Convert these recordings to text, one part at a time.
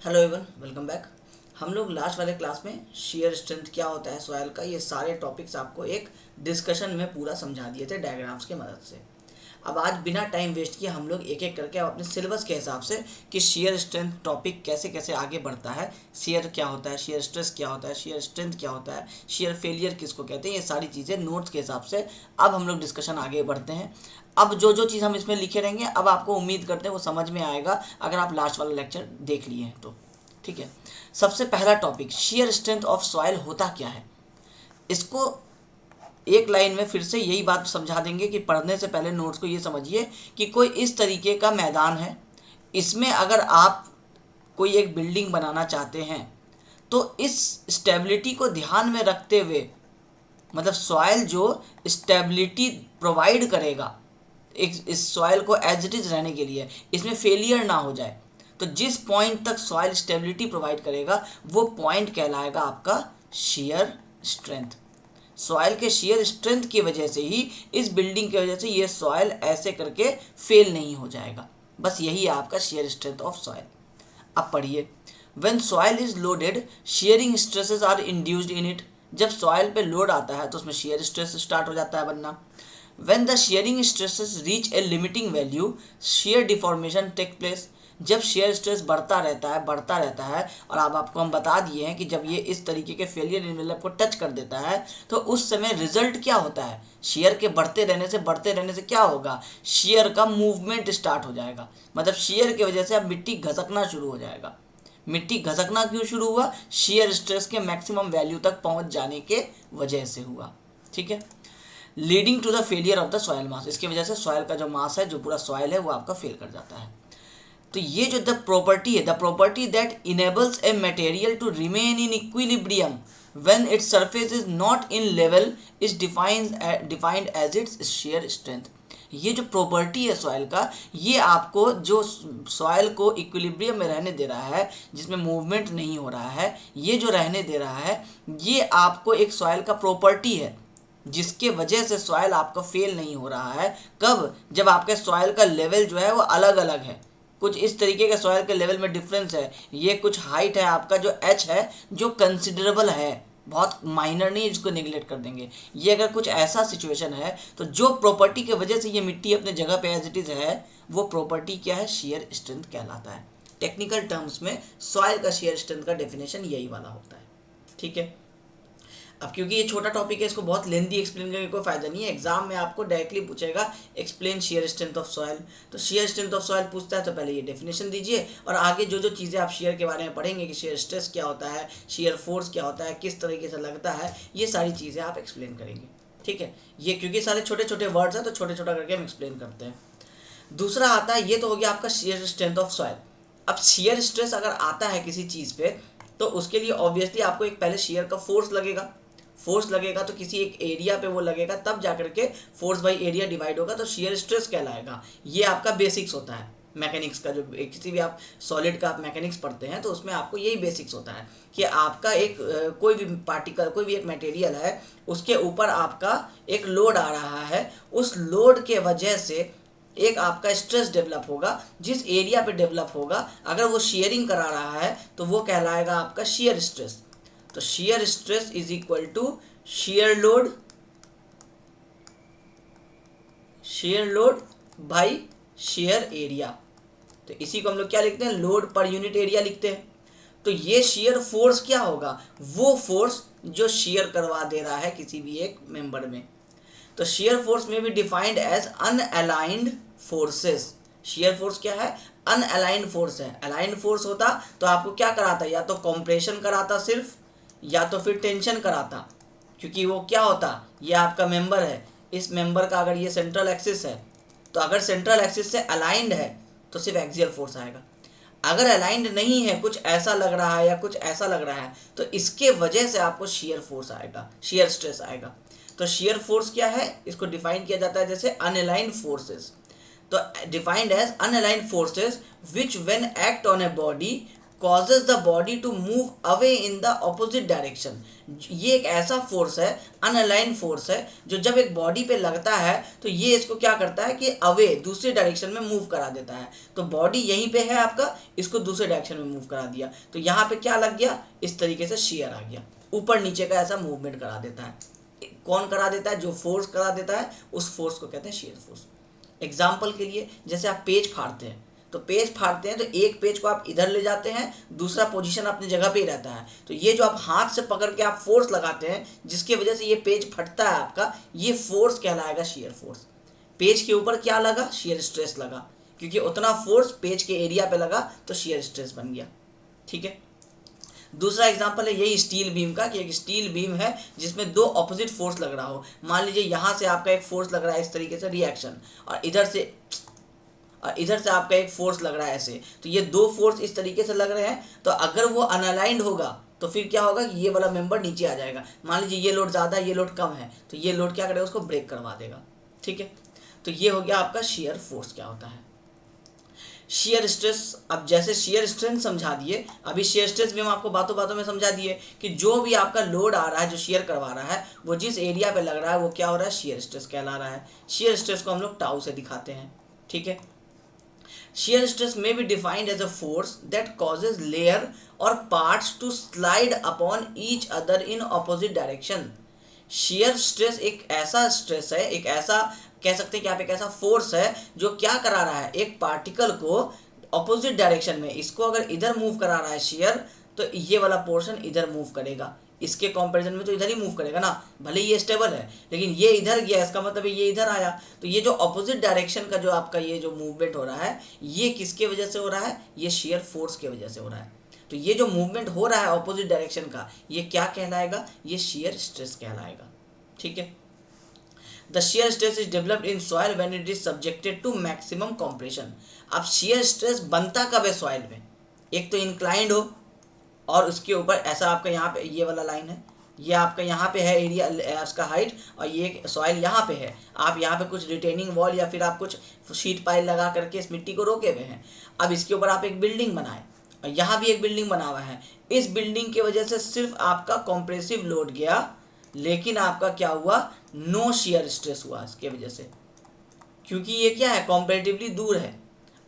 Hello Avon, welcome back. हम लोग last वाले क्लास में शेयर स्ट्रेंथ क्या होता है सॉइल का, ये सारे टॉपिक्स आपको एक डिस्कशन में पूरा समझा दिए थे डायग्राम्स के मदद से। अब आज बिना टाइम वेस्ट किए हम लोग एक एक करके अब अपने सिलेबस के हिसाब से कि शेयर स्ट्रेंथ टॉपिक कैसे कैसे आगे बढ़ता है, शेयर क्या होता है, शेयर स्ट्रेस क्या होता है, शेयर स्ट्रेंथ क्या होता है, शेयर फेलियर किसको कहते हैं, ये सारी चीज़ें नोट्स के हिसाब से अब हम लोग डिस्कशन आगे बढ़ते हैं। अब जो जो चीज़ हम इसमें लिखे रहेंगे अब आपको उम्मीद करते हैं वो समझ में आएगा अगर आप लास्ट वाला लेक्चर देख लिए हैं तो। ठीक है, सबसे पहला topic share strength of soil होता क्या है। इसको एक लाइन में फिर से यही बात समझा देंगे कि पढ़ने से पहले नोट्स को ये समझिए कि कोई इस तरीके का मैदान है, इसमें अगर आप कोई एक बिल्डिंग बनाना चाहते हैं तो इस स्टेबिलिटी को ध्यान में रखते हुए, मतलब सॉइल जो स्टेबिलिटी प्रोवाइड करेगा एक इस सॉइल को एज इट इज़ रहने के लिए, इसमें फेलियर ना हो जाए, तो जिस पॉइंट तक सॉइल स्टेबिलिटी प्रोवाइड करेगा वो पॉइंट कहलाएगा आपका शेयर स्ट्रेंथ। सॉइल के शेयर स्ट्रेंथ की वजह से ही, इस बिल्डिंग की वजह से ये सॉइल ऐसे करके फेल नहीं हो जाएगा। बस यही है आपका शेयर स्ट्रेंथ ऑफ सॉइल। अब पढ़िए, when soil is loaded shearing stresses are induced in it. जब सॉइल पे लोड आता है तो उसमें शेयर स्ट्रेस स्टार्ट हो जाता है बनना। When the shearing stresses reach a limiting value, shear deformation take place। जब शेयर स्ट्रेस बढ़ता रहता है और अब आपको हम बता दिए हैं कि जब ये इस तरीके के फेलियर इनवेलप को टच कर देता है तो उस समय रिजल्ट क्या होता है, शेयर के बढ़ते रहने से क्या होगा, शेयर का मूवमेंट स्टार्ट हो जाएगा। मतलब शेयर की वजह से अब मिट्टी घसकना शुरू हो जाएगा। मिट्टी घसकना क्यों शुरू हुआ, शेयर स्ट्रेस के मैक्सिमम वैल्यू तक पहुंच जाने के वजह से हुआ। ठीक है, leading to the failure of the soil mass. इसकी वजह से सॉयल का जो मास है, जो पूरा सॉयल है, वो आपका फेल कर जाता है। तो ये जो द प्रॉपर्टी है, the property that enables a material to remain in equilibrium when its surface is not in level is defined as its shear strength. ये जो प्रॉपर्टी है सॉयल का, ये आपको जो सॉयल को इक्विलिब्रियम में रहने दे रहा है, जिसमें मूवमेंट नहीं हो रहा है, ये जो रहने दे रहा है, ये आपको एक सॉयल का प्रॉपर्टी है जिसके वजह से सॉयल आपका फेल नहीं हो रहा है। कब, जब आपके सॉयल का लेवल जो है वो अलग अलग है। कुछ इस तरीके के सॉयल के लेवल में डिफरेंस है, ये कुछ हाइट है आपका जो एच है, जो कंसिडरेबल है, बहुत माइनर नहीं, जिसको निगलेक्ट कर देंगे। ये अगर कुछ ऐसा सिचुएशन है तो जो प्रॉपर्टी की वजह से ये मिट्टी अपने जगह पे एज इट इज़ है, वो प्रॉपर्टी क्या है, शेयर स्ट्रेंथ कहलाता है। टेक्निकल टर्म्स में सॉयल का शेयर स्ट्रेंथ का डेफिनेशन यही वाला होता है। ठीक है, अब क्योंकि ये छोटा टॉपिक है, इसको बहुत लेंदी एक्सप्लेन करने का कोई फायदा नहीं है। एग्जाम में आपको डायरेक्टली पूछेगा explain share strength of soil, तो शेयर स्ट्रेंथ ऑफ सॉइल पूछता है तो पहले ये डेफिनेशन दीजिए, और आगे जो जो चीज़ें आप शेयर के बारे में पढ़ेंगे कि शेयर स्ट्रेस क्या होता है, शेयर फोर्स क्या होता है, किस तरीके से लगता है, ये सारी चीज़ें आप एक्सप्लेन करेंगे। ठीक है, ये क्योंकि सारे छोटे छोटे वर्ड्स हैं तो छोटे छोटा करके हम एक्सप्लेन करते हैं। दूसरा आता है, ये तो हो गया आपका शेयर स्ट्रेंथ ऑफ सॉइल। अब शेयर स्ट्रेस अगर आता है किसी चीज़ पे तो उसके लिए ऑब्वियसली आपको एक पहले शेयर का फोर्स लगेगा। फोर्स लगेगा तो किसी एक एरिया पे वो लगेगा, तब जाकर के फोर्स बाई एरिया डिवाइड होगा तो शेयर स्ट्रेस कहलाएगा। ये आपका बेसिक्स होता है मैकेनिक्स का। जो किसी भी आप सॉलिड का आप मैकेनिक्स पढ़ते हैं तो उसमें आपको यही बेसिक्स होता है कि आपका एक कोई भी पार्टिकल, कोई भी एक मटेरियल है, उसके ऊपर आपका एक लोड आ रहा है, उस लोड के वजह से एक आपका स्ट्रेस डेवलप होगा। जिस एरिया पे डेवलप होगा, अगर वो शेयरिंग करा रहा है तो वो कहलाएगा आपका शेयर स्ट्रेस। तो shear stress is equal to shear load by shear area. तो इसी को हम लोग क्या लिखते हैं, लोड पर यूनिट एरिया लिखते हैं। तो ये शेयर फोर्स क्या होगा, वो फोर्स जो शेयर करवा दे रहा है किसी भी एक मेंबर में। तो शेयर फोर्स में भी defined as unaligned forces. Shear force क्या है, अनअलाइंड फोर्स है। अलाइंड फोर्स होता तो आपको क्या कराता, या तो कॉम्प्रेशन कराता सिर्फ, या तो फिर टेंशन कराता। क्योंकि वो क्या होता, ये आपका मेंबर है, इस मेंबर का अगर ये सेंट्रल एक्सिस है तो अगर सेंट्रल एक्सिस से अलाइंड है तो सिर्फ एक्सियल फोर्स आएगा। अगर अलाइंड नहीं है, कुछ ऐसा लग रहा है या कुछ ऐसा लग रहा है, तो इसके वजह से आपको शेयर फोर्स आएगा, शेयर स्ट्रेस आएगा। तो शेयर फोर्स क्या है, इसको डिफाइन किया जाता है जैसे अनअलाइंड फोर्सेस। तो defined as unaligned forces which when act on a body causes the body to move away in the opposite direction. ये एक ऐसा फोर्स है, अनअलाइन फोर्स है, जो जब एक बॉडी पे लगता है तो ये इसको क्या करता है कि अवे दूसरी डायरेक्शन में मूव करा देता है। तो बॉडी यहीं पे है आपका, इसको दूसरे डायरेक्शन में मूव करा दिया, तो यहाँ पे क्या लग गया, इस तरीके से शेयर आ गया, ऊपर नीचे का ऐसा मूवमेंट करा देता है। कौन करा देता है, जो फोर्स करा देता है उस फोर्स को कहते हैं शेयर फोर्स। एग्जाम्पल के लिए, जैसे आप पेज फाड़ते हैं, तो पेज फाड़ते हैं तो एक पेज को आप इधर ले जाते हैं, दूसरा पोजीशन अपनी जगह पे ही रहता है, तो ये जो आप हाथ से पकड़ के आप फोर्स लगाते हैं जिसकी वजह से ये पेज फटता है आपका, ये फोर्स कहलाएगा शेयर फोर्स। पेज के ऊपर क्या लगा, शेयर स्ट्रेस लगा, क्योंकि उतना फोर्स पेज के एरिया पे लगा तो शेयर स्ट्रेस बन गया। ठीक है, दूसरा एग्जांपल है यही स्टील बीम का, कि एक स्टील बीम है जिसमें दो ऑपोजिट फोर्स लग रहा हो। मान लीजिए यहाँ से आपका एक फोर्स लग रहा है इस तरीके से रिएक्शन, और इधर से आपका एक फोर्स लग रहा है ऐसे, तो ये दो फोर्स इस तरीके से लग रहे हैं, तो अगर वो अनअलाइंड होगा तो फिर क्या होगा कि ये वाला मेंबर नीचे आ जाएगा। मान लीजिए ये लोड ज़्यादा है, ये लोड कम है, तो ये लोड क्या करेगा, उसको ब्रेक करवा देगा। ठीक है, तो ये हो गया आपका शेयर फोर्स क्या होता है। शेयर स्ट्रेस, अब जैसे शेयर स्ट्रेंथ समझा दिए, अभी शेयर स्ट्रेस भी हम आपको बातों बातों में समझा दिए कि जो भी आपका लोड आ रहा है, जो शेयर करवा रहा है, वो जिस एरिया पे लग रहा है वो क्या हो रहा है, शेयर स्ट्रेस कहला रहा है। शेयर स्ट्रेस को हम लोग टाउ से दिखाते हैं। ठीक है, shear stress may be defined as a force that causes layer or parts to slide upon each other in opposite direction। shear stress एक ऐसा स्ट्रेस है, एक ऐसा कह सकते हैं कि आप एक ऐसा फोर्स है जो क्या करा रहा है, एक पार्टिकल को ऑपोजिट डायरेक्शन में, इसको अगर इधर मूव करा रहा है शेयर, तो ये वाला पोर्शन इधर मूव करेगा, इसके कंपैरिजन में तो इधर ही मूव करेगा ना, भले ही ये स्टेबल है, लेकिन ये इधर गया, इसका मतलब ये इधर आया, तो ये जो अपोजिट डायरेक्शन का जो आपका ये जो मूवमेंट हो रहा है, ये किसके वजह से हो रहा है, ये शेयर फोर्स की वजह से हो रहा है। तो ये जो मूवमेंट हो रहा है अपोजिट डायरेक्शन का, ये क्या कहलाएगा, ये शेयर स्ट्रेस कहलाएगा। ठीक है, the shear stress is developed in soil when it is subjected to maximum compression. अब शेयर स्ट्रेस बनता कब है सॉइल में, एक तो इंक्लाइंड हो, और उसके ऊपर ऐसा आपका यहाँ पे ये वाला लाइन है, ये आपका यहाँ पे है एरिया उसका हाइट, और ये सॉइल यहाँ पे है, आप यहाँ पे कुछ रिटेनिंग वॉल या फिर आप कुछ शीट पाइल लगा करके इस मिट्टी को रोके हुए हैं। अब इसके ऊपर आप एक बिल्डिंग बनाए, और यहाँ भी एक बिल्डिंग बना हुआ है, इस बिल्डिंग की वजह से सिर्फ आपका कॉम्प्रेसिव लोड गया, लेकिन आपका क्या हुआ, नो शेयर स्ट्रेस हुआ इसके वजह से, क्योंकि ये क्या है, कॉम्पेरेटिवली दूर है।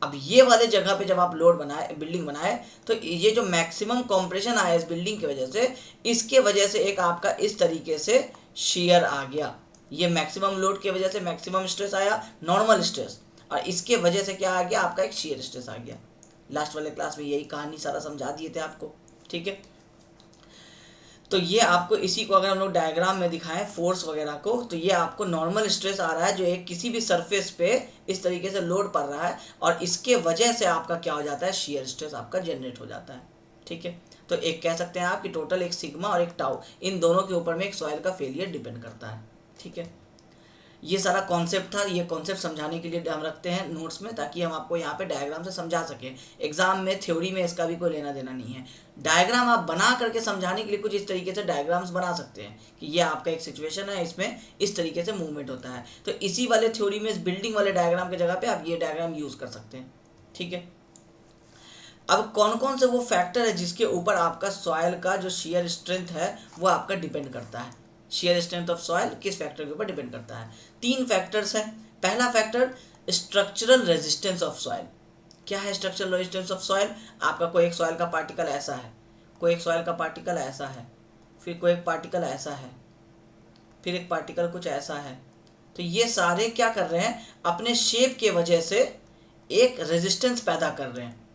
अब ये वाले जगह पे जब आप लोड बनाए, बिल्डिंग बनाए, तो ये जो मैक्सिमम कंप्रेशन आया इस बिल्डिंग की वजह से, इसके वजह से एक आपका इस तरीके से शेयर आ गया। ये मैक्सिमम लोड की वजह से मैक्सिमम स्ट्रेस आया, नॉर्मल स्ट्रेस, और इसके वजह से क्या आ गया, आपका एक शेयर स्ट्रेस आ गया। लास्ट वाले क्लास में यही कहानी सारा समझा दिए थे आपको। ठीक है, तो ये आपको इसी को अगर हम लोग डायग्राम में दिखाएं फोर्स वगैरह को, तो ये आपको नॉर्मल स्ट्रेस आ रहा है जो एक किसी भी सरफेस पे इस तरीके से लोड पड़ रहा है, और इसके वजह से आपका क्या हो जाता है, शेयर स्ट्रेस आपका जनरेट हो जाता है। ठीक है, तो एक कह सकते हैं आप कि टोटल एक सिग्मा और एक टाउ, इन दोनों के ऊपर में एक सॉइल का फेलियर डिपेंड करता है। ठीक है, ये सारा कॉन्सेप्ट था, ये कॉन्सेप्ट समझाने के लिए हम रखते हैं नोट्स में, ताकि हम आपको यहाँ पे डायग्राम से समझा सकें। एग्जाम में थ्योरी में इसका भी कोई लेना देना नहीं है। डायग्राम आप बना करके समझाने के लिए कुछ इस तरीके से डायग्राम्स बना सकते हैं कि ये आपका एक सिचुएशन है, इसमें इस तरीके से मूवमेंट होता है, तो इसी वाले थ्योरी में इस बिल्डिंग वाले डायग्राम की जगह पे आप ये डायग्राम यूज़ कर सकते हैं। ठीक है, अब कौन कौन से वो फैक्टर है जिसके ऊपर आपका सॉइल का जो शेयर स्ट्रेंथ है वो आपका डिपेंड करता है। शेयर स्ट्रेंथ ऑफ सॉइल किस फैक्टर के ऊपर डिपेंड करता है, 3 फैक्टर्स हैं। पहला factor structural resistance of soil. क्या है स्ट्रक्चरल रेजिस्टेंस ऑफ सॉइल, आपका कोई एक सॉइल का पार्टिकल ऐसा है, कोई एक सॉइल का पार्टिकल ऐसा है, फिर कोई एक पार्टिकल ऐसा है, फिर एक पार्टिकल कुछ ऐसा है, तो ये सारे क्या कर रहे हैं, अपने शेप के वजह से एक रेजिस्टेंस पैदा कर रहे हैं।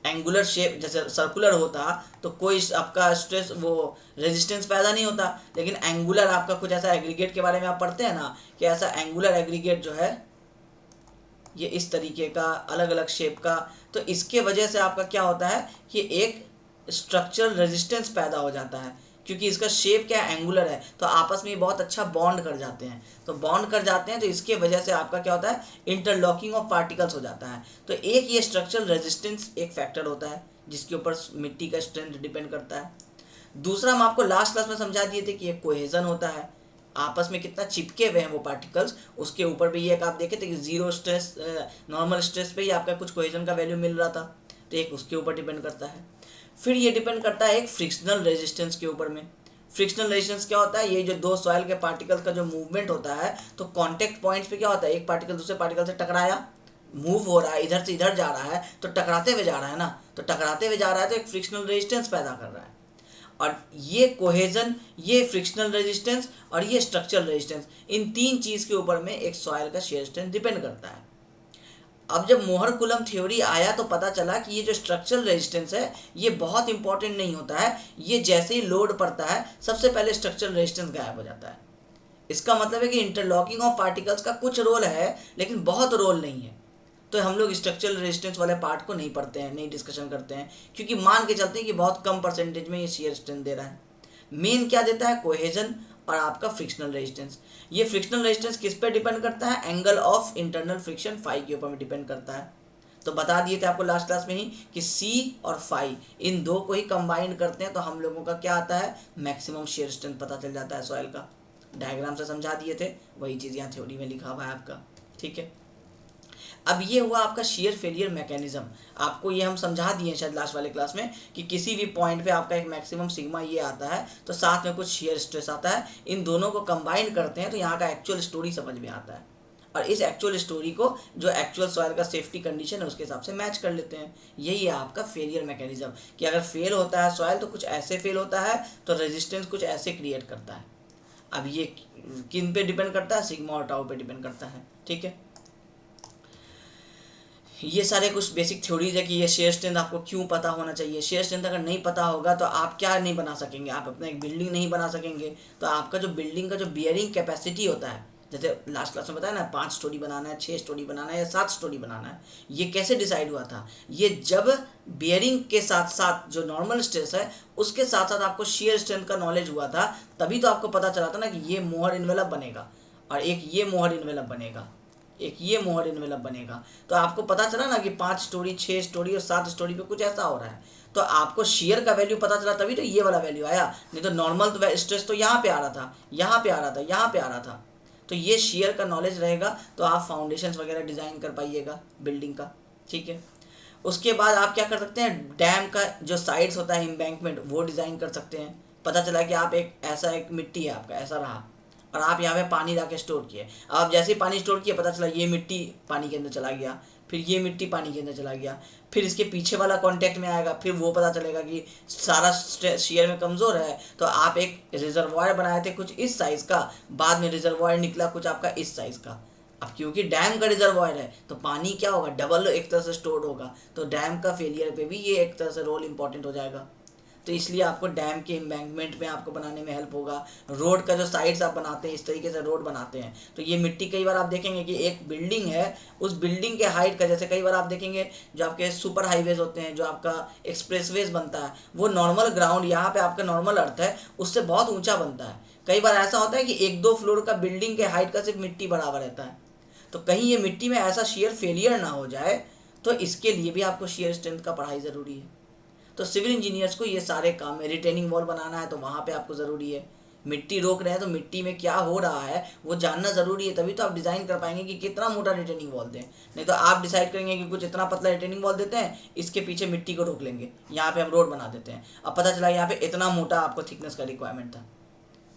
एंगुलर शेप जैसे सर्कुलर होता तो कोई आपका स्ट्रेस वो रेजिस्टेंस पैदा नहीं होता, लेकिन एंगुलर आपका कुछ ऐसा एग्रीगेट के बारे में आप पढ़ते हैं ना, कि ऐसा एंगुलर एग्रीगेट जो है ये इस तरीके का अलग अलग शेप का, तो इसके वजह से आपका क्या होता है कि एक स्ट्रक्चरल रेजिस्टेंस पैदा हो जाता है, क्योंकि इसका शेप क्या एंगुलर है, तो आपस में बहुत अच्छा बॉन्ड कर जाते हैं, तो बॉन्ड कर जाते हैं, तो इसके वजह से आपका क्या होता है, इंटरलॉकिंग ऑफ पार्टिकल्स हो जाता है। तो एक ये स्ट्रक्चरल रेजिस्टेंस एक फैक्टर होता है जिसके ऊपर मिट्टी का स्ट्रेंथ डिपेंड करता है। दूसरा हम आपको लास्ट क्लास में समझा दिए थे कि एक कोहेजन होता है, आपस में कितना चिपके हुए हैं वो पार्टिकल्स, उसके ऊपर भी एक आप देखे थे कि जीरो स्ट्रेस नॉर्मल स्ट्रेस पे ही आपका कुछ कोहेजन का वैल्यू मिल रहा था, तो एक उसके ऊपर डिपेंड करता है। फिर ये डिपेंड करता है एक फ्रिक्शनल रेजिस्टेंस के ऊपर में। फ्रिक्शनल रेजिस्टेंस क्या होता है, ये जो दो सॉइल के पार्टिकल्स का जो मूवमेंट होता है, तो कांटेक्ट पॉइंट्स पे क्या होता है, एक पार्टिकल दूसरे पार्टिकल से टकराया, मूव हो रहा है, इधर से इधर जा रहा है, तो टकराते हुए जा रहा है ना, तो टकराते हुए जा रहा है तो एक फ्रिक्शनल रेजिस्टेंस पैदा कर रहा है। और ये कोहेजन, ये फ्रिक्शनल रेजिस्टेंस और ये स्ट्रक्चरल रेजिस्टेंस, इन तीन चीज़ के ऊपर में एक सॉइल का शेयर स्ट्रेंथ डिपेंड करता है। अब जब मोहर कुलम थ्योरी आया तो पता चला कि ये जो स्ट्रक्चरल रेजिस्टेंस है ये बहुत इंपॉर्टेंट नहीं होता है, ये जैसे ही लोड पड़ता है सबसे पहले स्ट्रक्चरल रेजिस्टेंस गायब हो जाता है। इसका मतलब है कि इंटरलॉकिंग ऑफ पार्टिकल्स का कुछ रोल है लेकिन बहुत रोल नहीं है। तो हम लोग स्ट्रक्चरल रेजिस्टेंस वाले पार्ट को नहीं पढ़ते हैं, नहीं डिस्कशन करते हैं, क्योंकि मान के चलते हैं कि बहुत कम परसेंटेज में ये शेयर स्ट्रेंथ दे रहा है। मेन क्या देता है, कोहेजन और आपका फ्रिक्शनल रेजिस्टेंस। ये फ्रिक्शनल रेजिस्टेंस किस पे डिपेंड करता है, angle of internal friction phi के ऊपर में डिपेंड करता है। तो बता दिए थे आपको लास्ट क्लास में ही कि सी और फाई इन दो को ही कंबाइन करते हैं तो हम लोगों का क्या आता है, मैक्सिमम शेयर स्ट्रेंथ पता चल जाता है सॉइल का। डायग्राम से समझा दिए थे, वही चीज़ यहाँ थ्योरी में लिखा हुआ है आपका। ठीक है, अब ये हुआ आपका शेयर फेलियर मैकेनिज्म। आपको ये हम समझा दिए शायद लास्ट वाले क्लास में कि किसी भी पॉइंट पे आपका एक मैक्सिमम सिग्मा ये आता है तो साथ में कुछ शेयर स्ट्रेस आता है, इन दोनों को कंबाइन करते हैं तो यहाँ का एक्चुअल स्टोरी समझ में आता है, और इस एक्चुअल स्टोरी को जो एक्चुअल सॉइल का सेफ्टी कंडीशन है उसके हिसाब से मैच कर लेते हैं। यही है आपका फेलियर मैकेनिज्म, कि अगर फेल होता है सॉइल तो कुछ ऐसे फेल होता है, तो रेजिस्टेंस कुछ ऐसे क्रिएट करता है। अब ये किन पे डिपेंड करता है, सिग्मा और टाउ पे डिपेंड करता है। ठीक है, ये सारे कुछ बेसिक थ्योरीज है कि ये शेयर स्ट्रेंथ आपको क्यों पता होना चाहिए। शेयर स्ट्रेंथ अगर नहीं पता होगा तो आप क्या नहीं बना सकेंगे, आप अपना एक बिल्डिंग नहीं बना सकेंगे। तो आपका जो बिल्डिंग का जो बियरिंग कैपेसिटी होता है, जैसे लास्ट क्लास में बताया ना 5 स्टोरी बनाना है, 6 स्टोरी बनाना है या 7 स्टोरी बनाना है, ये कैसे डिसाइड हुआ था, ये जब बियरिंग के साथ साथ जो नॉर्मल स्ट्रेस है उसके साथ साथ आपको शेयर स्ट्रेंथ का नॉलेज हुआ था, तभी तो आपको पता चला था ना कि ये मोहर इन्वेलप बनेगा और एक ये मोहर इन्वेलप बनेगा, एक ये मोहर इन्वेलप बनेगा। तो आपको पता चला ना कि 5 स्टोरी, 6 स्टोरी और 7 स्टोरी पे कुछ ऐसा हो रहा है, तो आपको शेयर का वैल्यू पता चला तभी तो ये वाला वैल्यू आया, नहीं तो नॉर्मल तो स्ट्रेस तो यहाँ पे आ रहा था, यहाँ पे आ रहा था, यहाँ पे आ रहा था। तो ये शेयर का नॉलेज रहेगा तो आप फाउंडेशंस वगैरह डिज़ाइन कर पाइएगा बिल्डिंग का। ठीक है, उसके बाद आप क्या कर सकते हैं, डैम का जो साइड्स होता है एम्बैंकमेंट वो डिज़ाइन कर सकते हैं। पता चला कि आप एक ऐसा एक मिट्टी है आपका ऐसा रहा और आप यहाँ पे पानी ला के स्टोर किए, आप जैसे ही पानी स्टोर किए पता चला ये मिट्टी पानी के अंदर चला गया, फिर ये मिट्टी पानी के अंदर चला गया, फिर इसके पीछे वाला कांटेक्ट में आएगा, फिर वो पता चलेगा कि सारा शेयर में कमज़ोर है, तो आप एक रिजर्वायर बनाए थे कुछ इस साइज़ का, बाद में रिजर्वायर निकला कुछ आपका इस साइज़ का। अब क्योंकि डैम का रिजर्वायर है तो पानी क्या होगा, डबल एक तरह से स्टोर्ड होगा, तो डैम का फेलियर पे भी ये एक तरह से रोल इंपॉर्टेंट हो जाएगा। तो इसलिए आपको डैम के एम्बैंकमेंट में आपको बनाने में हेल्प होगा। रोड का जो साइड्स आप बनाते हैं इस तरीके से रोड बनाते हैं, तो ये मिट्टी कई बार आप देखेंगे कि एक बिल्डिंग है, उस बिल्डिंग के हाइट का, जैसे कई बार आप देखेंगे जो आपके सुपर हाईवेज होते हैं, जो आपका एक्सप्रेसवेज बनता है, वो नॉर्मल ग्राउंड यहाँ पे आपका नॉर्मल अर्थ है उससे बहुत ऊँचा बनता है। कई बार ऐसा होता है कि 1-2 फ्लोर का बिल्डिंग के हाइट का सिर्फ मिट्टी बराबर रहता है, तो कहीं ये मिट्टी में ऐसा शेयर फेलियर ना हो जाए, तो इसके लिए भी आपको शेयर स्ट्रेंथ का पढ़ाई ज़रूरी है। तो सिविल इंजीनियर्स को ये सारे काम है, रिटेनिंग वॉल बनाना है तो वहाँ पे आपको ज़रूरी है, मिट्टी रोक रहे हैं तो मिट्टी में क्या हो रहा है वो जानना ज़रूरी है, तभी तो आप डिज़ाइन कर पाएंगे कि कितना मोटा रिटेनिंग वॉल दें। नहीं तो आप डिसाइड करेंगे कि कुछ इतना पतला रिटेनिंग वॉल देते हैं, इसके पीछे मिट्टी को रोक लेंगे, यहाँ पे हम रोड बना देते हैं, अब पता चला यहाँ पे इतना मोटा आपको थिकनेस का रिक्वायरमेंट था।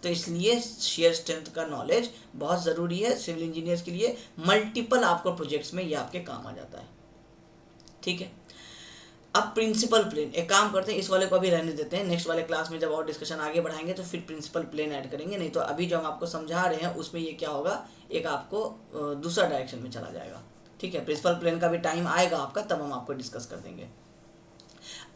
तो इसलिए शेयर स्ट्रेंथ का नॉलेज बहुत ज़रूरी है सिविल इंजीनियर्स के लिए। मल्टीपल आपको प्रोजेक्ट्स में ये आपके काम आ जाता है। ठीक है, अब प्रिंसिपल प्लेन, एक काम करते हैं इस वाले को अभी रहने देते हैं, नेक्स्ट वाले क्लास में जब और डिस्कशन आगे बढ़ाएंगे तो फिर प्रिंसिपल प्लेन ऐड करेंगे। नहीं तो अभी जो हम आपको समझा रहे हैं उसमें ये क्या होगा, एक आपको दूसरा डायरेक्शन में चला जाएगा। ठीक है, प्रिंसिपल प्लेन का भी टाइम आएगा आपका, तब हम आपको डिस्कस कर देंगे।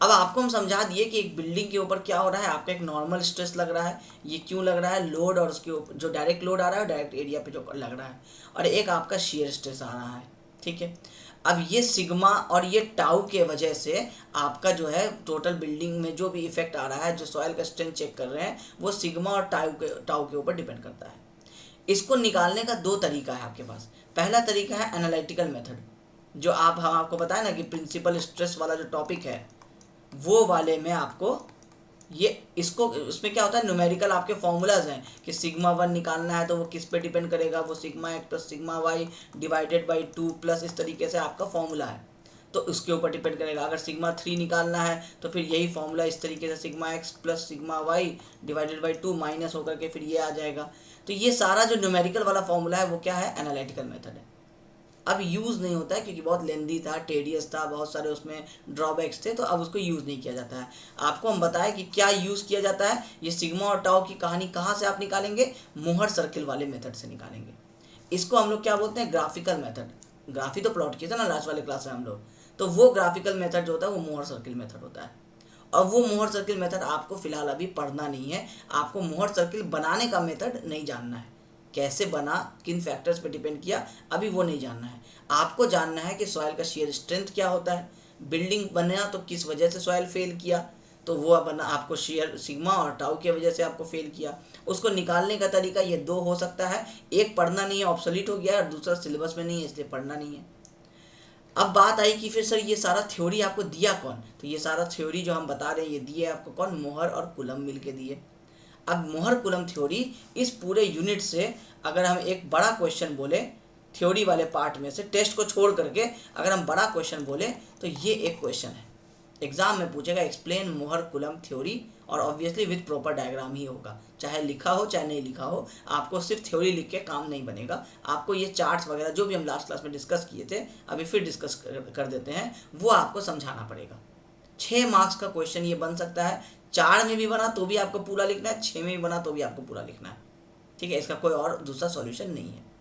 अब आपको हम समझा दिए कि एक बिल्डिंग के ऊपर क्या हो रहा है, आपका एक नॉर्मल स्ट्रेस लग रहा है, ये क्यों लग रहा है, लोड और उसके ऊपर जो डायरेक्ट लोड आ रहा है डायरेक्ट एरिया पे जो लग रहा है, और एक आपका शेयर स्ट्रेस आ रहा है। ठीक है, अब ये सिग्मा और ये टाउ के वजह से आपका जो है टोटल बिल्डिंग में जो भी इफेक्ट आ रहा है, जो सॉइल का स्ट्रेंथ चेक कर रहे हैं वो सिग्मा और टाउ के ऊपर डिपेंड करता है। इसको निकालने का 2 तरीका है आपके पास। पहला तरीका है एनालिटिकल मेथड, जो हम आपको बताया ना कि प्रिंसिपल स्ट्रेस वाला जो टॉपिक है वो वाले में आपको ये इसको उसमें क्या होता है, न्यूमेरिकल आपके फॉर्मूलाज हैं कि सिग्मा 1 निकालना है तो वो किस पे डिपेंड करेगा, वो sigma x plus sigma y divided by 2 plus इस तरीके से आपका फॉर्मूला है। तो उसके ऊपर डिपेंड करेगा। अगर सिग्मा 3 निकालना है तो फिर यही फॉर्मूला इस तरीके से sigma X plus sigma Y divided by 2 minus होकर के फिर ये आ जाएगा। तो ये सारा जो न्यूमेरिकल वाला फॉर्मूला है वो क्या है, एनालिटिकल मेथड है। अब यूज़ नहीं होता है क्योंकि बहुत लेंदी था, टेडियस था, बहुत सारे उसमें ड्रॉबैक्स थे, तो अब उसको यूज़ नहीं किया जाता है। आपको हम बताएं कि क्या यूज़ किया जाता है। ये सिग्मा और टाउ की कहानी कहाँ से आप निकालेंगे, मोहर सर्किल वाले मेथड से निकालेंगे। इसको हम लोग क्या बोलते हैं, ग्राफिकल मेथड। ग्राफी तो प्लॉट किया था ना लास्ट वाले क्लास में हम लोग, तो वो ग्राफिकल मेथड जो होता है वो मोहर सर्किल मेथड होता है। और वो मोहर सर्किल मेथड आपको फिलहाल अभी पढ़ना नहीं है, आपको मोहर सर्किल बनाने का मेथड नहीं जानना है, कैसे बना, किन फैक्टर्स पे डिपेंड किया, अभी वो नहीं जानना है। आपको जानना है कि सॉइल का शेयर स्ट्रेंथ क्या होता है, बिल्डिंग बना तो किस वजह से सॉइल फेल किया, तो वो बना आपको शेयर सिग्मा और टाउ की वजह से आपको फेल किया। उसको निकालने का तरीका ये दो हो सकता है, एक पढ़ना नहीं है ऑब्सोलीट हो गया, और दूसरा सिलेबस में नहीं है इसलिए पढ़ना नहीं है। अब बात आई कि फिर सर ये सारा थ्योरी आपको दिया कौन, तो ये सारा थ्योरी जो हम बता रहे हैं ये दिए आपको कौन, मोहर और कुलम मिल के दिए। अब मोहर कुलम थ्योरी, इस पूरे यूनिट से अगर हम एक बड़ा क्वेश्चन बोले थ्योरी वाले पार्ट में से, टेस्ट को छोड़ करके अगर हम बड़ा क्वेश्चन बोले तो ये एक क्वेश्चन है, एग्जाम में पूछेगा एक्सप्लेन मोहर कुलम थ्योरी, और ऑब्वियसली विद प्रॉपर डायग्राम ही होगा, चाहे लिखा हो चाहे नहीं लिखा हो। आपको सिर्फ थ्योरी लिख के काम नहीं बनेगा, आपको ये चार्ट्स वगैरह जो भी हम लास्ट क्लास में डिस्कस किए थे अभी फिर डिस्कस कर देते हैं, वो आपको समझाना पड़ेगा। 6 मार्क्स का क्वेश्चन ये बन सकता है, 4 में भी बना तो भी आपको पूरा लिखना है, 6 में भी बना तो भी आपको पूरा लिखना है, ठीक है। इसका कोई और दूसरा सॉल्यूशन नहीं है।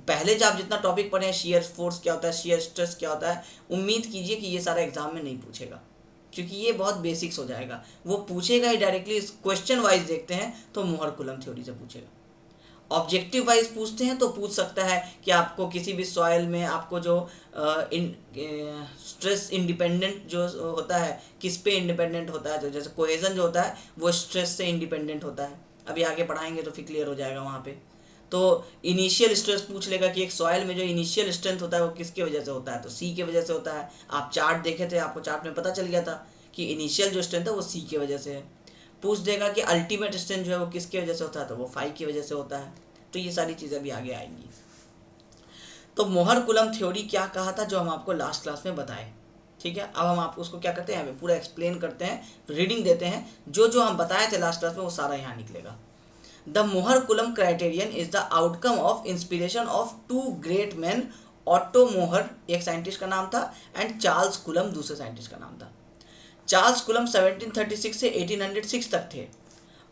पहले जब आप जितना टॉपिक पढ़े हैं, शियर फोर्स क्या होता है, शियर स्ट्रेस क्या होता है, उम्मीद कीजिए कि ये सारा एग्जाम में नहीं पूछेगा, क्योंकि ये बहुत बेसिक्स हो जाएगा। वो पूछेगा ही डायरेक्टली, क्वेश्चन वाइज देखते हैं तो मोहर कुलम थ्योरी से पूछेगा। ऑब्जेक्टिव वाइज पूछते हैं तो पूछ सकता है कि आपको किसी भी सॉइल में आपको जो स्ट्रेस इंडिपेंडेंट जो होता है, किस पे इंडिपेंडेंट होता है, तो जैसे कोहेजन जो होता है वो स्ट्रेस से इंडिपेंडेंट होता है, अभी आगे पढ़ाएंगे तो फिर क्लियर हो जाएगा वहाँ पे। तो इनिशियल स्ट्रेस पूछ लेगा कि एक सॉइल में जो इनिशियल स्ट्रेंथ होता है वो किसकी वजह से होता है, तो सी की वजह से होता है। आप चार्ट देखे थे, आपको चार्ट में पता चल गया था कि इनिशियल जो स्ट्रेंथ है वो सी की वजह से है। पूछ देगा कि अल्टीमेट स्ट्रेंथ जो है वो किसकी वजह से होता है, तो वो फाइव की वजह से होता है। तो ये सारी चीज़ें भी आगे आएंगी। तो मोहर कुलम थ्योरी क्या कहा था जो हम आपको लास्ट क्लास में बताए, ठीक है। अब हम आपको उसको क्या करते हैं, पूरा एक्सप्लेन करते हैं, रीडिंग देते हैं, जो जो हम बताए थे लास्ट क्लास में वो सारा यहाँ निकलेगा। The Mohr Coulomb criterion is the outcome of inspiration of two great man, Otto Mohr एक साइंटिस्ट का नाम था, एंड चार्ल्स कुलम दूसरे साइंटिस्ट का नाम था। चार्ल्स कुलम 1736 से 1806 तक थे,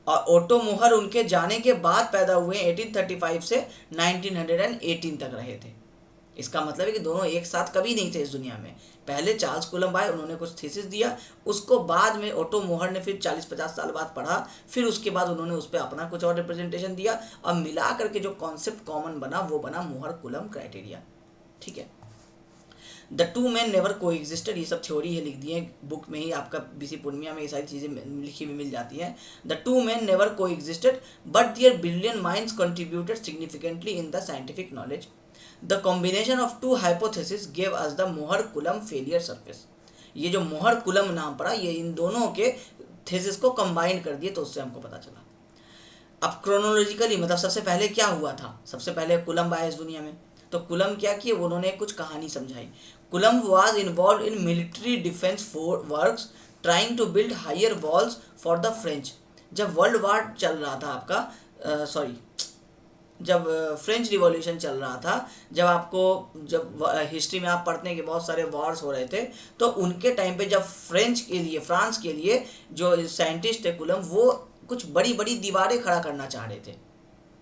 और ऑटो मोहर उनके जाने के बाद पैदा हुए, 1835 से 1918 तक रहे थे। इसका मतलब है कि दोनों एक साथ कभी नहीं थे इस दुनिया में। पहले चार्ल्स कुलम आए, उन्होंने कुछ थीसिस दिया, उसको बाद में ऑटो मोहर ने फिर 40-50 साल बाद पढ़ा, फिर उसके बाद उन्होंने उस पर अपना कुछ और रिप्रेजेंटेशन दिया, और मिला करके जो कॉन्सेप्ट कॉमन बना वो बना मोहर कुलम क्राइटेरिया, ठीक है। द टू मैन नेवर को एग्जिस्टेड, ये सब थ्योरी है, लिख दिए बुक में ही, आपका बीसी पूर्णिया में ये सारी चीज़ें लिखी हुई मिल जाती हैं। The two man never coexisted but their brilliant minds contributed significantly in the scientific knowledge. The combination of two hypothesis gave us the Mohr Coulomb failure surface. ये जो मोहर कुलम नाम पड़ा, ये इन दोनों के थेसिस को कंबाइन कर दिए, तो उससे हमको पता चला। अब क्रोनोलॉजिकली मतलब सबसे पहले क्या हुआ था, सबसे पहले कुलम आया इस दुनिया में, तो कुलम क्या किए, उन्होंने कुछ कहानी समझाई। Coulomb was involve in military defence works trying to build higher walls for the French. जब वर्ल्ड वार चल रहा था आपका, जब फ्रेंच रिवॉल्यूशन चल रहा था, जब हिस्ट्री में आप पढ़ते हैं कि बहुत सारे वॉर्स हो रहे थे, तो उनके टाइम पे जब फ्रांस के लिए जो साइंटिस्ट थे कुलम, वो कुछ बड़ी बड़ी दीवारें खड़ा करना चाह रहे थे।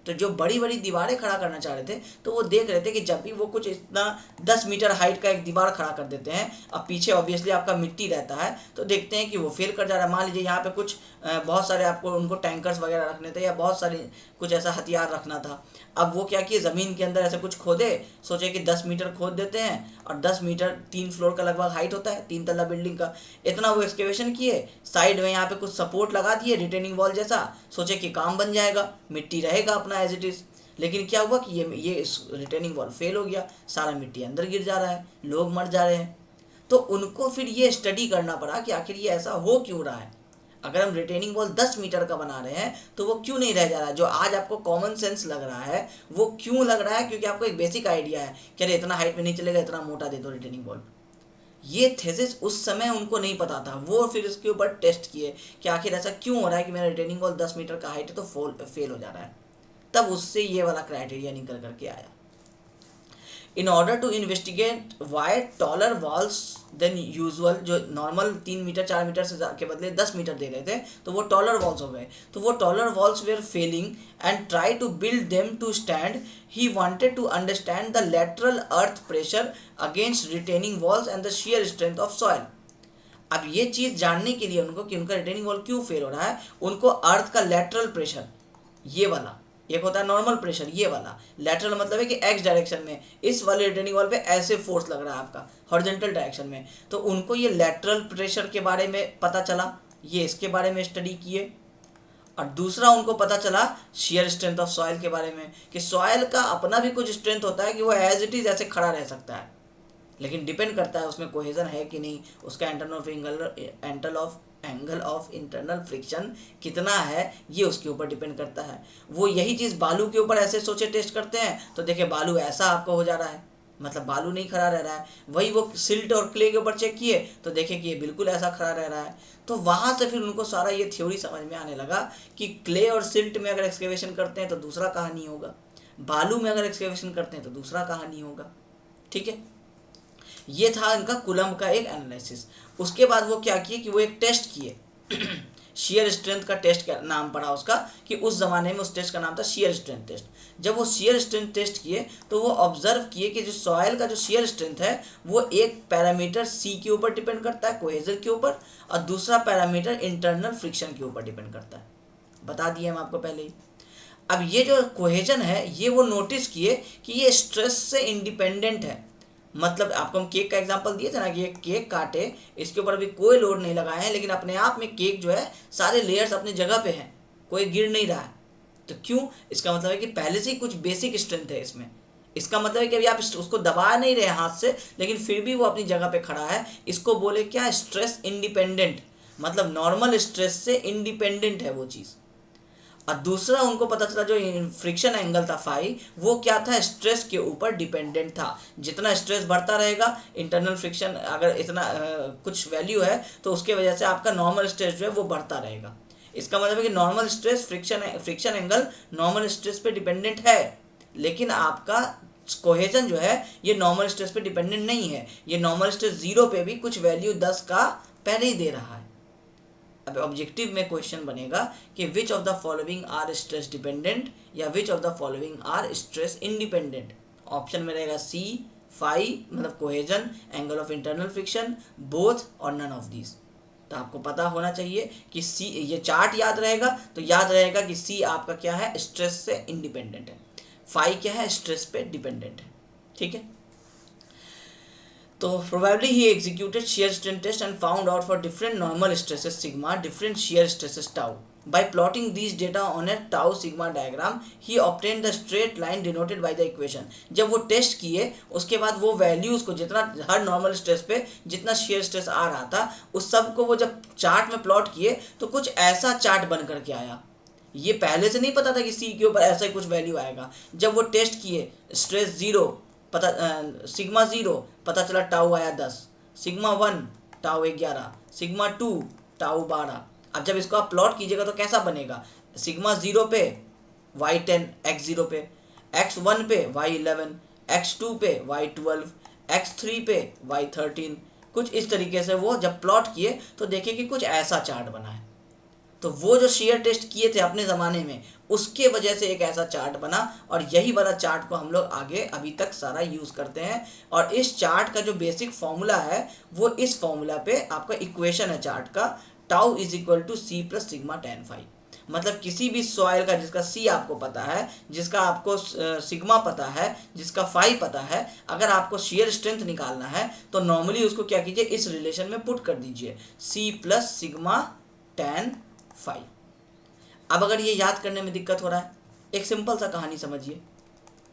तो जो बड़ी बड़ी दीवारें खड़ा करना चाह रहे थे, तो वो देख रहे थे कि जब भी वो कुछ इतना 10 मीटर हाइट का एक दीवार खड़ा कर देते हैं, अब पीछे ऑब्वियसली आपका मिट्टी रहता है, तो देखते हैं कि वो फेल कर जा रहा है। मान लीजिए यहाँ पे कुछ बहुत सारे आपको उनको टैंकर्स वगैरह रखने थे, या बहुत सारे कुछ ऐसा हथियार रखना था। अब वो क्या किए, ज़मीन के अंदर ऐसे कुछ खोदे, सोचे कि 10 मीटर खोद देते हैं, और 10 मीटर 3 फ्लोर का लगभग हाइट होता है, 3 तल्ला बिल्डिंग का, इतना वो एक्सकेवेशन किए, साइड में यहाँ पे कुछ सपोर्ट लगा दिए रिटेनिंग वॉल जैसा, सोचे कि काम बन जाएगा, मिट्टी रहेगा अपना एज इट इज़। लेकिन क्या हुआ कि ये रिटेनिंग वॉल फेल हो गया, सारा मिट्टी अंदर गिर जा रहा है, लोग मर जा रहे हैं। तो उनको फिर ये स्टडी करना पड़ा कि आखिर ये ऐसा हो क्यों रहा है। अगर हम रिटेनिंग वॉल 10 मीटर का बना रहे हैं तो वो क्यों नहीं रह जा रहा है, जो आज आपको कॉमन सेंस लग रहा है वो क्यों लग रहा है, क्योंकि आपको एक बेसिक आइडिया है कि अरे इतना हाइट में नहीं चलेगा, इतना मोटा दे दो रिटेनिंग वॉल। ये थेसिस उस समय उनको नहीं पता था, वो फिर इसके ऊपर टेस्ट किए कि आखिर ऐसा क्यों हो रहा है कि मेरा रिटेनिंग वॉल 10 मीटर का हाइट है तो फेल हो जा रहा है। तब उससे ये वाला क्राइटेरिया निकल करके आया। In order to investigate why taller walls than usual, जो नॉर्मल 3 मीटर 4 मीटर से के बदले 10 मीटर दे रहे थे तो वो टॉलर वॉल्स हो गए। तो वो taller walls were failing and try to build them to stand. He wanted to understand the lateral earth pressure against retaining walls and the shear strength of soil. अब ये चीज़ जानने के लिए उनको कि उनका रिटेनिंग वॉल क्यों फेल हो रहा है, उनको अर्थ का लेटरल प्रेशर, ये वाला, एक होता है नॉर्मल प्रेशर, ये वाला लेटरल मतलब है कि एक्स डायरेक्शन में, इस वाले रिटेनिंग वॉल पे ऐसे फोर्स लग रहा है आपका हॉरिजॉन्टल डायरेक्शन में, तो उनको ये लेटरल प्रेशर के बारे में पता चला, ये इसके बारे में स्टडी किए। और दूसरा उनको पता चला शेयर स्ट्रेंथ ऑफ सॉइल के बारे में, कि सॉइल का अपना भी कुछ स्ट्रेंथ होता है कि वो एज इट इज ऐसे खड़ा रह सकता है, लेकिन डिपेंड करता है उसमें कोहेजन है कि नहीं, उसका एंगल ऑफ इंटरनल फ्रिक्शन कितना है, ये उसके ऊपर डिपेंड करता है। वो यही चीज़ बालू के ऊपर ऐसे सोचे टेस्ट करते हैं तो देखे बालू ऐसा आपको हो जा रहा है, मतलब बालू नहीं खड़ा रह रहा है। वही वो सिल्ट और क्ले के ऊपर चेक किए तो देखे कि ये बिल्कुल ऐसा खड़ा रह रहा है। तो वहाँ से फिर उनको सारा ये थ्योरी समझ में आने लगा कि क्ले और सिल्ट में अगर एक्सकेवेशन करते हैं तो दूसरा कहानी होगा, बालू में अगर एक्सकेवेशन करते हैं तो दूसरा कहानी होगा। ठीक है, ये था इनका कूलम्ब का एक एनालिसिस। उसके बाद वो क्या किए कि वो एक टेस्ट किए शेयर स्ट्रेंथ का टेस्ट का नाम पड़ा उसका, कि उस ज़माने में उस टेस्ट का नाम था शेयर स्ट्रेंथ टेस्ट। जब वो शेयर स्ट्रेंथ टेस्ट किए तो वो ऑब्जर्व किए कि जो सॉयल का जो शेयर स्ट्रेंथ है वो एक पैरामीटर सी के ऊपर डिपेंड करता है, कोहेजन के ऊपर, और दूसरा पैरामीटर इंटरनल फ्रिक्शन के ऊपर डिपेंड करता है। बता दिए हम आपको पहले ही। अब ये जो कोहेजन है ये वो नोटिस किए कि ये स्ट्रेस से इंडिपेंडेंट है। मतलब आपको हम केक का एग्जांपल दिए थे ना कि ये केक काटे, इसके ऊपर अभी कोई लोड नहीं लगाए हैं, लेकिन अपने आप में केक जो है सारे लेयर्स अपनी जगह पे हैं, कोई गिर नहीं रहा है। तो क्यों? इसका मतलब है कि पहले से ही कुछ बेसिक स्ट्रेंथ है इसमें। इसका मतलब है कि अभी आप उसको दबा नहीं रहे हाथ से, लेकिन फिर भी वो अपनी जगह पे खड़ा है। इसको बोले क्या? स्ट्रेस इंडिपेंडेंट, मतलब नॉर्मल स्ट्रेस से इंडिपेंडेंट है वो चीज़। और दूसरा उनको पता चला जो फ्रिक्शन एंगल था फाई, वो क्या था? स्ट्रेस के ऊपर डिपेंडेंट था। जितना स्ट्रेस बढ़ता रहेगा, इंटरनल फ्रिक्शन अगर इतना कुछ वैल्यू है तो उसके वजह से आपका नॉर्मल स्ट्रेस जो है वो बढ़ता रहेगा। इसका मतलब है कि normal stress friction angle normal stress पे डिपेंडेंट है, लेकिन आपका कोहेजन जो है ये नॉर्मल स्ट्रेस पे डिपेंडेंट नहीं है। ये नॉर्मल स्ट्रेस 0 पे भी कुछ वैल्यू 10 का पहले ही दे रहा है। अब ऑब्जेक्टिव में क्वेश्चन बनेगा कि which of the following are stress dependent या which of the following are stress independent. Option में रहेगा सी, फाई मतलब cohesion, angle of internal friction, both और नन ऑफ दीज। तो आपको पता होना चाहिए कि सी, ये चार्ट याद रहेगा तो याद रहेगा कि सी आपका क्या है? स्ट्रेस से इंडिपेंडेंट है। फाई क्या है? स्ट्रेस पे डिपेंडेंट है। ठीक है, तो probably he executed shear strain test and found out for different normal stresses sigma, different shear stresses tau. By plotting these data on a tau sigma diagram, he obtained the straight line denoted by the equation. जब वो test किए उसके बाद वो values को, जितना हर normal stress पे जितना शेयर स्ट्रेस आ रहा था उस सब को वो जब चार्ट में प्लॉट किए तो कुछ ऐसा चार्ट बन करके आया। ये पहले से नहीं पता था कि सी के ऊपर ऐसा ही कुछ वैल्यू आएगा। जब वो टेस्ट किए स्ट्रेस 0 पता, सिग्मा 0 पता चला टाउ आया 10, सिग्मा 1 टाउ 11, सिग्मा 2 टाउ 12। अब जब इसको आप प्लॉट कीजिएगा तो कैसा बनेगा? सिग्मा 0 पे y10, x0 पे, x1 पे y11, x2 पे y12, x3 पे y13। कुछ इस तरीके से वो जब प्लॉट किए तो देखे कि कुछ ऐसा चार्ट बना है। तो वो जो शेयर टेस्ट किए थे अपने ज़माने में उसके वजह से एक ऐसा चार्ट बना, और यही वाला चार्ट को हम लोग आगे अभी तक सारा यूज़ करते हैं। और इस चार्ट का जो बेसिक फॉर्मूला है वो इस फॉर्मूला पे आपका इक्वेशन है चार्ट का, tau is equal to C plus sigma tan phi. मतलब किसी भी सॉइल का जिसका सी आपको पता है, जिसका आपको सिग्मा पता है, जिसका फाई पता है, अगर आपको शेयर स्ट्रेंथ निकालना है तो नॉर्मली उसको क्या कीजिए? इस रिलेशन में पुट कर दीजिए, C plus sigma tan phi. अब अगर ये याद करने में दिक्कत हो रहा है, एक सिंपल सा कहानी समझिए।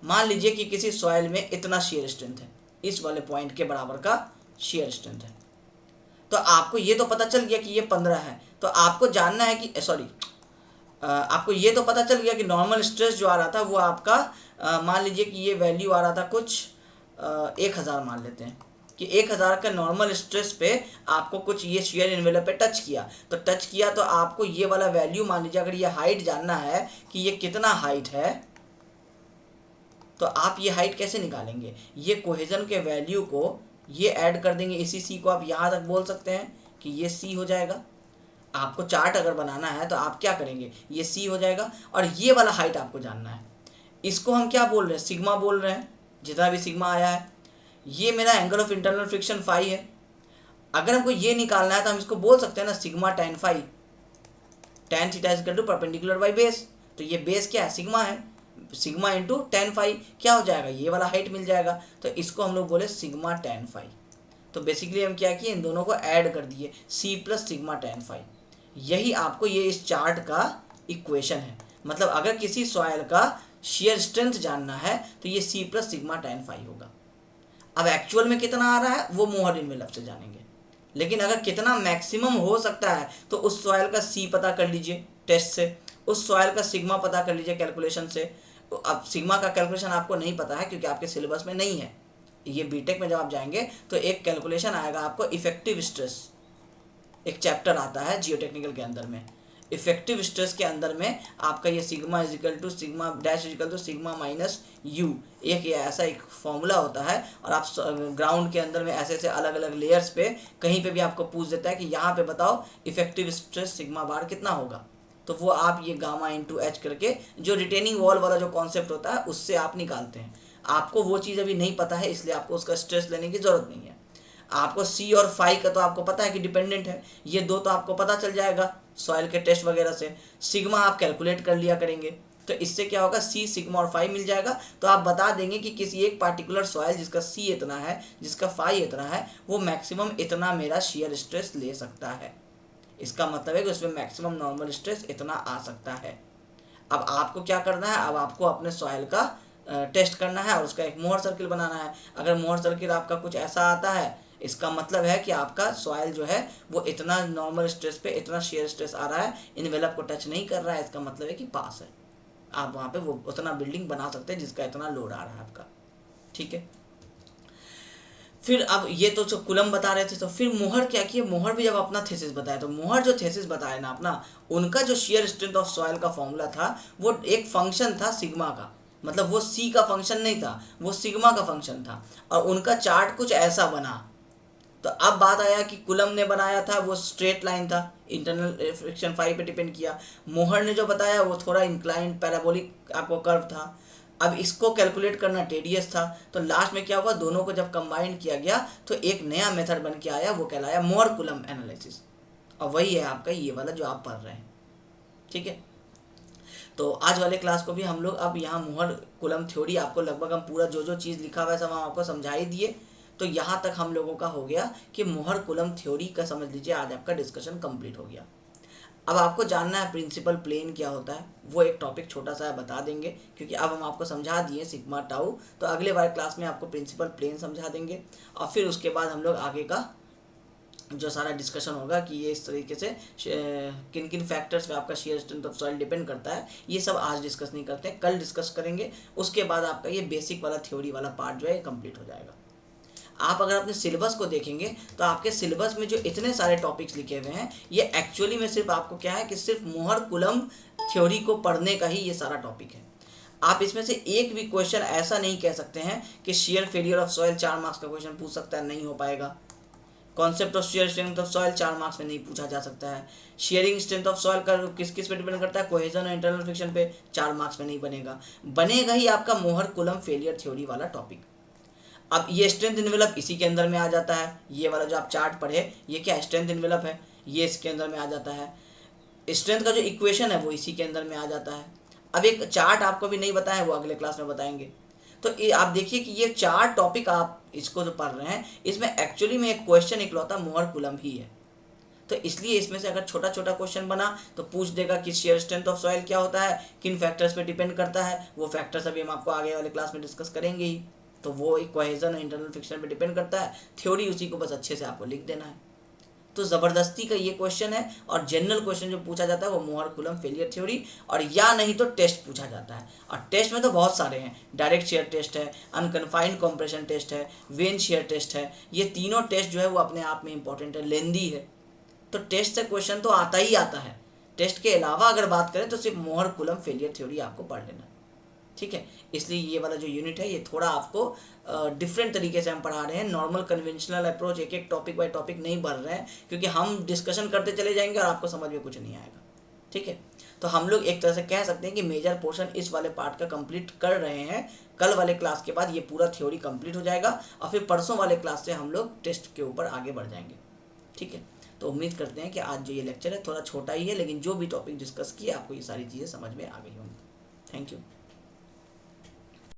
मान लीजिए कि किसी सॉइल में इतना शेयर स्ट्रेंथ है, इस वाले पॉइंट के बराबर का शेयर स्ट्रेंथ है, तो आपको ये तो पता चल गया कि ये 15 है। तो आपको जानना है कि आपको ये तो पता चल गया कि नॉर्मल स्ट्रेस जो आ रहा था वो आपका मान लीजिए कि ये वैल्यू आ रहा था कुछ 1000 मान लेते हैं। कि 1000 का नॉर्मल स्ट्रेस पे आपको कुछ ये शेयर इन्वेलप पे टच किया, तो आपको ये वाला वैल्यू, मान लीजिए अगर ये हाइट जानना है कि ये कितना हाइट है, तो आप ये हाइट कैसे निकालेंगे, ये कोहेजन के वैल्यू को ये ऐड कर देंगे, इसी सी को आप यहाँ तक बोल सकते हैं कि ये सी हो जाएगा। आपको चार्ट अगर बनाना है तो आप क्या करेंगे, ये सी हो जाएगा, और ये वाला हाइट आपको जानना है, इसको हम क्या बोल रहे हैं, सिग्मा बोल रहे हैं, जितना भी सिग्मा आया है। ये मेरा angle of internal friction phi है। अगर हमको ये निकालना है तो हम इसको बोल सकते हैं ना, sigma tan phi, tan theta is equal to perpendicular by base. तो ये बेस क्या है, सिग्मा है, सिग्मा इंटू टेन फाई क्या हो जाएगा, ये वाला हाइट मिल जाएगा, तो इसको हम लोग बोले सिग्मा टेन फाई। तो बेसिकली हम क्या किए, इन दोनों को ऐड कर दिए, C plus sigma tan phi. यही आपको ये इस चार्ट का इक्वेशन है। मतलब अगर किसी सॉइल का शेयर स्ट्रेंथ जानना है तो ये C plus sigma tan phi होगा। अब एक्चुअल में कितना आ रहा है वो मोहर इन्वेलप से जानेंगे, लेकिन अगर कितना मैक्सिमम हो सकता है तो उस सॉइल का सी पता कर लीजिए टेस्ट से, उस सॉइल का सिग्मा पता कर लीजिए कैलकुलेशन से। तो अब सिग्मा का कैलकुलेशन आपको नहीं पता है क्योंकि आपके सिलेबस में नहीं है। ये बीटेक में जब आप जाएंगे तो एक कैलकुलेशन आएगा आपको इफेक्टिव स्ट्रेस, एक चैप्टर आता है जियोटेक्निकल के अंदर में, इफेक्टिव स्ट्रेस के अंदर में आपका ये sigma equal to sigma dash equal to sigma minus U, एक ये ऐसा एक फॉर्मूला होता है। और आप ग्राउंड के अंदर में ऐसे ऐसे अलग अलग लेयर्स पे कहीं पे भी आपको पूछ देता है कि यहाँ पे बताओ इफेक्टिव स्ट्रेस सिग्मा बार कितना होगा, तो वो आप ये गामा इंटू एच करके जो रिटेनिंग वॉल वाला जो कॉन्सेप्ट होता है उससे आप निकालते हैं। आपको वो चीज़ अभी नहीं पता है, इसलिए आपको उसका स्ट्रेस लेने की ज़रूरत नहीं है। आपको सी और फाई का तो आपको पता है कि डिपेंडेंट है, ये दो तो आपको पता चल जाएगा सॉइल के टेस्ट वगैरह से। सिग्मा आप कैलकुलेट कर लिया करेंगे, तो इससे क्या होगा, सी सिग्मा और फाई मिल जाएगा। तो आप बता देंगे कि किसी एक पार्टिकुलर सॉइल जिसका सी इतना है, जिसका फाई इतना है, वो मैक्सिमम इतना मेरा शेयर स्ट्रेस ले सकता है। इसका मतलब है कि उसमें मैक्सिमम नॉर्मल स्ट्रेस इतना आ सकता है। अब आपको क्या करना है, अब आपको अपने सॉइल का टेस्ट करना है और उसका एक मोहर सर्किल बनाना है। अगर मोहर सर्किल आपका कुछ ऐसा आता है, इसका मतलब है कि आपका सॉइल जो है वो इतना नॉर्मल स्ट्रेस पे, इतना शेयर स्ट्रेस आ रहा है, इन्वेलप को टच नहीं कर रहा है, इसका मतलब है कि पास है। आप वहाँ पे वो उतना बिल्डिंग बना सकते हैं जिसका इतना लोड आ रहा है आपका। ठीक है, फिर अब ये तो जो कुलम बता रहे थे, तो फिर मोहर क्या किए, मोहर भी जब अपना थीसिस बताया, तो मोहर जो थीसिस बताया ना अपना, उनका जो शेयर स्ट्रेंथ ऑफ सॉइल का फॉर्मूला था वो एक फंक्शन था सिग्मा का, मतलब वो सी का फंक्शन नहीं था, वो सिग्मा का फंक्शन था, और उनका चार्ट कुछ ऐसा बना। तो अब बात आया कि कुलम ने बनाया था वो स्ट्रेट लाइन था, इंटरनल फ्रिक्शन फाई पे डिपेंड किया। मोहर ने जो बताया वो थोड़ा इंक्लाइंड पैराबोलिक आपको कर्व था। अब इसको कैलकुलेट करना टेडियस था, तो लास्ट में क्या हुआ, दोनों को जब कंबाइन किया गया तो एक नया मेथड बन के आया, वो कहलाया मोहर कुलम एनालिसिस। और वही है आपका ये वाला जो आप पढ़ रहे हैं। ठीक है, तो आज वाले क्लास को भी हम लोग अब यहाँ मोहर कुलम थ्योरी आपको लगभग हम पूरा जो जो चीज़ लिखा हुआ है सब हम आपको समझा ही दिए। तो यहाँ तक हम लोगों का हो गया कि मोहर कुलम थ्योरी का समझ लीजिए आज आपका डिस्कशन कंप्लीट हो गया। अब आपको जानना है प्रिंसिपल प्लेन क्या होता है, वो एक टॉपिक छोटा सा बता देंगे, क्योंकि अब हम आपको समझा दिए सिग्मा टाउ, तो अगले बार क्लास में आपको प्रिंसिपल प्लेन समझा देंगे। और फिर उसके बाद हम लोग आगे का जो सारा डिस्कशन होगा कि ये इस तरीके से किन किन फैक्टर्स पे आपका share strength of soil depend करता है, ये सब आज डिस्कस नहीं करते हैं, कल डिस्कस करेंगे। उसके बाद आपका ये बेसिक वाला थ्योरी वाला पार्ट जो है कंप्लीट हो जाएगा। आप अगर अपने सिलेबस को देखेंगे तो आपके सिलेबस में जो इतने सारे टॉपिक्स लिखे हुए हैं, ये एक्चुअली में सिर्फ आपको क्या है कि सिर्फ मोहर कुलम थ्योरी को पढ़ने का ही ये सारा टॉपिक है। आप इसमें से एक भी क्वेश्चन ऐसा नहीं कह सकते हैं कि share failure of soil 4 marks का क्वेश्चन पूछ सकता है, नहीं हो पाएगा। Concept of share strength of soil 4 marks में नहीं पूछा जा सकता है। शेयरिंग स्ट्रेंथ ऑफ सॉइल का किस किस पे डिपेंड करता है, कोहेजन और इंटरनल फ्रिक्शन पे, 4 मार्क्स में नहीं बनेगा। बनेगा ही आपका मोहर कुलम फेलियर थ्योरी वाला टॉपिक। अब ये स्ट्रेंथ इन्वेलप इसी के अंदर में आ जाता है, ये वाला जो आप चार्ट पढ़े ये क्या स्ट्रेंथ इन्वेलप है, ये इसके अंदर में आ जाता है। स्ट्रेंथ का जो इक्वेशन है वो इसी के अंदर में आ जाता है। अब एक चार्ट आपको भी नहीं बताया, वो अगले क्लास में बताएंगे। तो ये आप देखिए कि ये 4 टॉपिक आप इसको जो पढ़ रहे हैं, इसमें एक्चुअली में एक क्वेश्चन इकलौता मोहर कुलम ही है। तो इसलिए इसमें से अगर छोटा छोटा क्वेश्चन बना तो पूछ देगा कि शेयर स्ट्रेंथ ऑफ सॉइल क्या होता है, किन फैक्टर्स पे डिपेंड करता है। वो फैक्टर्स अभी हम आपको आगे वाले क्लास में डिस्कस करेंगे ही। तो वो एक कोहेजन और इंटरनल फ्रिक्शन पे डिपेंड करता है, थ्योरी उसी को बस अच्छे से आपको लिख देना है। तो ज़बरदस्ती का ये क्वेश्चन है। और जनरल क्वेश्चन जो पूछा जाता है वो मोहर कूलम फेलियर थ्योरी, और या नहीं तो टेस्ट पूछा जाता है। और टेस्ट में तो बहुत सारे हैं, डायरेक्ट शेयर टेस्ट है, अनकन्फाइंड कॉम्प्रेशन टेस्ट है, वेन शेयर टेस्ट है। ये तीनों टेस्ट जो है वो अपने आप में इंपॉर्टेंट है, लेंदी है। तो टेस्ट से क्वेश्चन तो आता ही आता है। टेस्ट के अलावा अगर बात करें तो सिर्फ मोहर कूलम फेलियर थ्योरी आपको पढ़ लेना, ठीक है। इसलिए ये वाला जो यूनिट है ये थोड़ा आपको डिफरेंट तरीके से हम पढ़ा रहे हैं। नॉर्मल कन्वेंशनल अप्रोच एक एक टॉपिक बाय टॉपिक नहीं पढ़ रहे हैं, क्योंकि हम डिस्कशन करते चले जाएंगे और आपको समझ में कुछ नहीं आएगा, ठीक है। तो हम लोग एक तरह से कह सकते हैं कि मेजर पोर्शन इस वाले पार्ट का कंप्लीट कर रहे हैं। कल वाले क्लास के बाद ये पूरा थ्योरी कंप्लीट हो जाएगा, और फिर परसों वाले क्लास से हम लोग टेस्ट के ऊपर आगे बढ़ जाएंगे, ठीक है। तो उम्मीद करते हैं कि आज जो ये लेक्चर है थोड़ा छोटा ही है, लेकिन जो भी टॉपिक डिस्कस किए आपको ये सारी चीज़ें समझ में आ गई होंगी। Thank you.